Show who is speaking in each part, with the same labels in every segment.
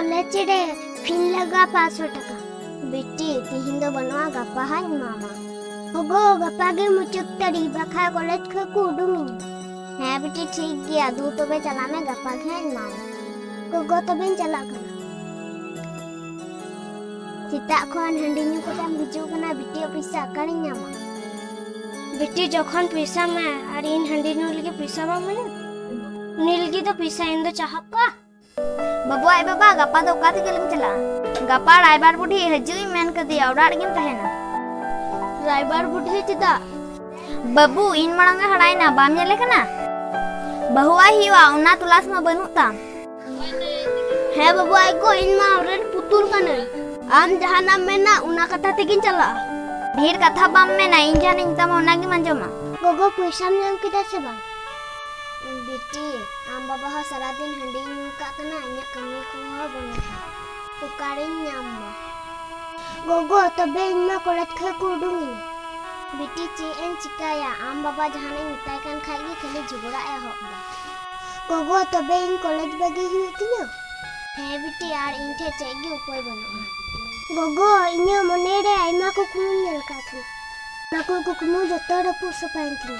Speaker 1: college रे फीन लगा 500 टका बेटी तिहिन दो बनवा गप्पा हाय मामा ओगो गप्पा गे मुचुक तड़ी बखा कॉलेज ख कुडुमी है बेटी ठीक गया दू तबे चला में गप्पा गे मामा गोगो तबे चला कना सीता खन हंडी न्यू को तम बिजू कना बेटी पैसा करी न्यामा बेटी जखन पैसा में और इन हंडी न्यू लगे पैसा बा मने नीलगी तो पैसा इन दो चाहक का बाबू आई बाबा गप्पा दो का गलम चला गप्पा रायबार बुढ़ी हजुई मेन कर दिया उड़ाड़ गिन तहेना रायबार बुढ़ी चिदा बाबू इन मड़ंग हड़ाई ना बाम नेले कना बहुआ हिवा उना तुलास में बनुता है बाबू आई को इन मा औरन पुतुल कने आम जहाना मेना उना कथा तेगिन चला ढेर कथा बाम में ना इन जान इन तमा उना गी मंजोमा गोगो पैसा नाम किदा से बा बेटी आम बाबा हा सारा दिन हंडी न्यू का कना इन्या कमी को हा बना पुकारे न्यामा गोगो तबे इन्ना कॉलेज ख कुडुमी बेटी चे एन चिकाया आम बाबा जहाने मिताय कान खाई खाली झगड़ा ए होबा गोगो तबे इन कॉलेज बगी हुई तिनो हे बेटी यार इन ठे चेगी उपाय बनो गोगो इन्या मने रे आइमा को कुमु नेल का थी ना को कुमु जतो रपु सपाइन थी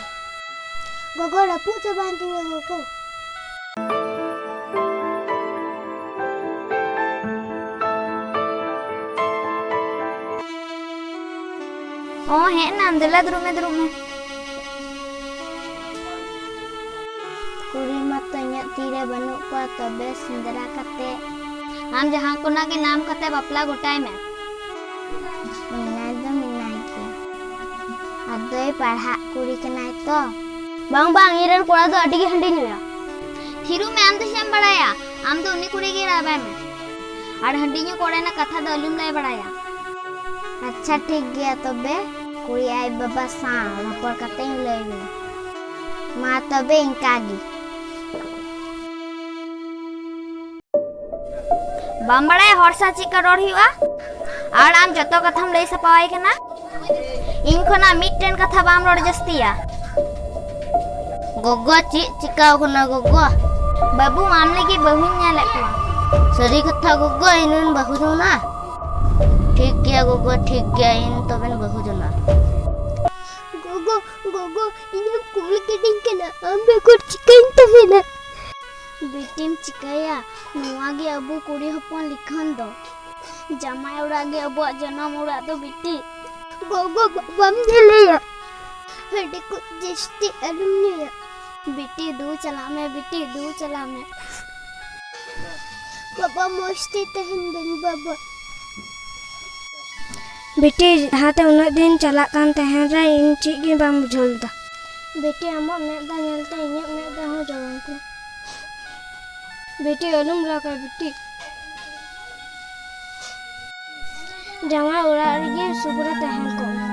Speaker 1: गोगो रपु सपाइन थी गोगो ओ है ना अंदला द्रुमे कुड़ी मत इन्या तीरे बनु को तबे सिंदरा कते हम जहां कोना के नाम कते बपला गोटाय में मिनाय के अदय पढ़ा कुड़ी के नाय तो बांग इरन कोड़ा दो अडी हंडी नुया थिरु में आम तो सेम बड़ाया आम तो उनी कुड़ी के राबा में और हंडी नु कोड़े ना कथा दलुम लय बड़ाया अच्छा ठीक गया तबे कुड़ी आई बाबा सा पर कते लय मा तबे इंकागी बमबड़े हरसा चिका रोड हिवा और आम जतो कथाम लई सपाई कना इन खना मिटन कथा बाम रोड जस्तिया गोगो चिका खना गोगो बाबू आम लगी बहु न्याले को सरी कथा गोगो इनन बहु जोना ठीक गया गोगो ठीक गया इन तबन बहु जोना गोगो गोगो इन कुल के दिन केना आम बेको चिकन तबेना बेटीम चिकाया नुआगे अबू कुड़ी हपन लिखन दो जमाय उड़ागे अबू जन्म उड़ा दो बेटी गोगो बम जलेया हड्डी को जिस्ती अलुमिया बेटी दू चला में बाबा मस्ती तहन दिन बाबा बेटी हाते उन दिन चला कान तहन रे इन चिगे बाम बुझलदा बेटी अम्मा मेदा नेलते इने मेदा हो जवन बेटी अलुम रखा बेटी जमा उड़ा ये सुबह तहन को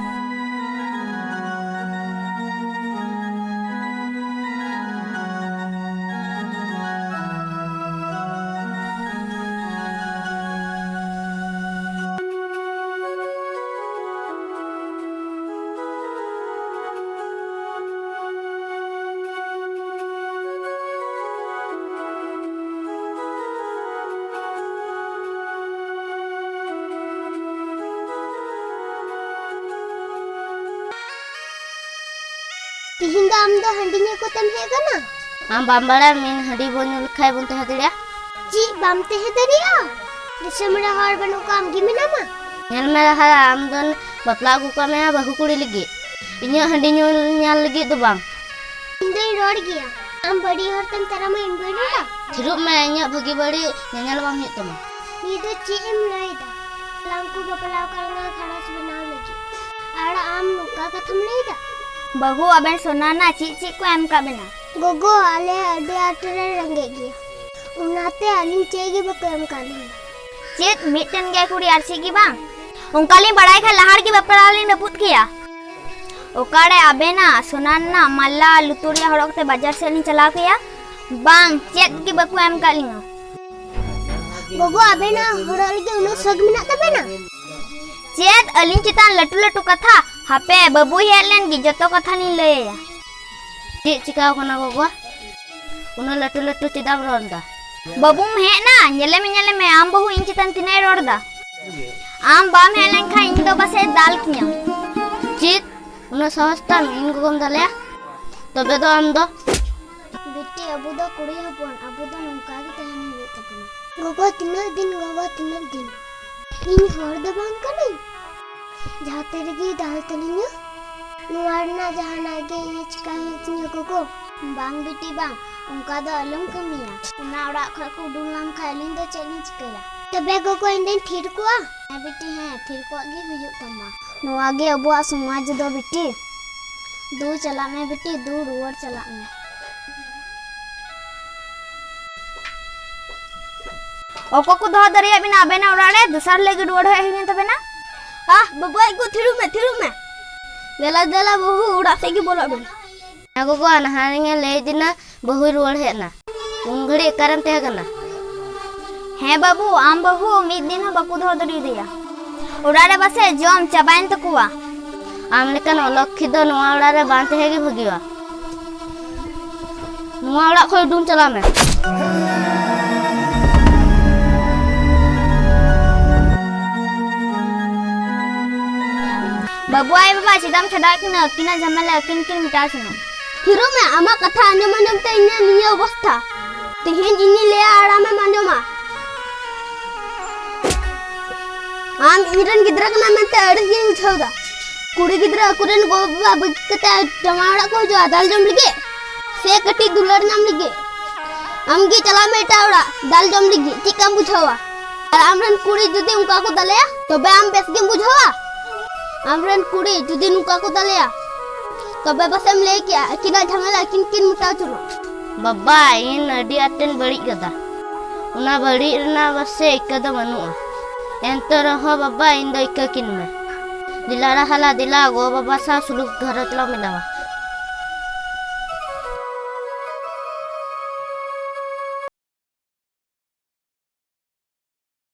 Speaker 1: तिहिंदा आम दो हंडीने को तम है गना हम बामबड़ा मेन हंडी बोन खाय बोन तह दरिया जी बामते है दरिया दिसमड़ा हार बनो काम गी मिना मा नेल मेरा हा आम दन बपला गु का में बहु कुड़ी लगी इन्या हंडी न्यू न्याल लगी तो बांग इंदे रोड गया हम बड़ी हर तम तरा में इनबेड़ा थिरु में इन्या भगी बड़ी न्याल बांग हे तम नी तो चीम लईदा लांकू बपला करना खड़स बनाव लगी आड़ा आम नुका कथम लईदा बहु अबे सोना ना ची को एम का बिना गोगो आले अडे आटरे रंगे गया उनाते आलिंग चेगी बको एम का ली चेत मिटन गया कुड़ी आरसी की बांग उनकाली बड़ाई खा लहार की बपराली नपुत किया ओकाड़े अबे ना सोना ना मल्ला लुतुरिया हड़कते बाजार से नहीं चला किया बांग चेत की बको एम का ली गोगो अबे ना हड़ल के उनो सग मिना तबे ना चेत अलिंग चितान लटू लटू कथा हापे बाबू हेलेन गी जतो कथा नी लया चे चिका कोना गोगो उनो लटू लटू चिदाम रोंदा
Speaker 2: बाबू है ना ñele me आम बहु इन चितन तिने रोडदा आम बाम है लेंखा इन दो बसे दाल किया चित उन सहस्ता इन को कम दले तबे तो आम दो
Speaker 1: बिट्टी अबू दो कुड़ी हपन अबू दो नमका की तहन हुए तकना गोगो तीनों दिन इन हर दो बांग कने जहाँ तेरे की दाल तलिन्या नुआरना जहाँ नागे ये चिका है चिन्ह गोगो बांग बिट्टी बांग उनका दो अलम कमिया उन्ना उड़ा खर को डुलाम खाइलिन दो चैलेंज करा तबे गोगो इंदन थिर को बिट्टी है थिर को आगे हुई तमा नुआगे अबुआ समाज दो बिट्टी दूर चला में बिट्टी दूर रुवर चला में
Speaker 2: ओको को दो दरिया बिना बेना उड़ाड़े दूसर लेगे रोड है हिने तबे ना
Speaker 1: बबुआ को थिरु में
Speaker 2: देला देला बहु उड़ा से की बोला बिन आगो को अनहारिंगे ले दिना बहु रोड है ना उन घड़ी करम ते गना है बाबू आम बहु मिद दिन बाकू दो दरी दिया उड़ाड़े बसे जोम चबाइन तकुआ आम लेकन लक्ष्मी दो नुआ उड़ाड़े बांधते है की भगिवा नुआ उड़ा खोय डून चला में बाबू आए बाबा चिदम छड़ा किना किना जमले किन किन मिटा सुनो
Speaker 1: थिरु में आमा कथा आंजम ते इने निया अवस्था तिहिन इनी ले आड़ा में मांजोमा आम इरन गिद्रा कना मेंते अड़स गिन उठाउदा कुड़ी गिद्रा कुरेन गोबा बकते टमाड़ा को जो दाल जम लिगे से कटी दुलर नाम लिगे आमगी चला मेटावड़ा दाल जम लिगे चिकम बुझावा आमरन कुड़ी जुदी उनका को दले तो बे आम बेस गिम बुझावा आमरन कुड़ी जुदी नुका को दलिया तबे बसम ले क्या किना झमेला किन किन मुटा चलो
Speaker 2: बाबा इन अडी अटेन बड़ी गदा उना बड़ी रना बसे एकदा मनुआ एंतो रहो बाबा इन दो इक्का किन में दिलारा हला दिला गो बाबा सा सुलुक घर चला मिलावा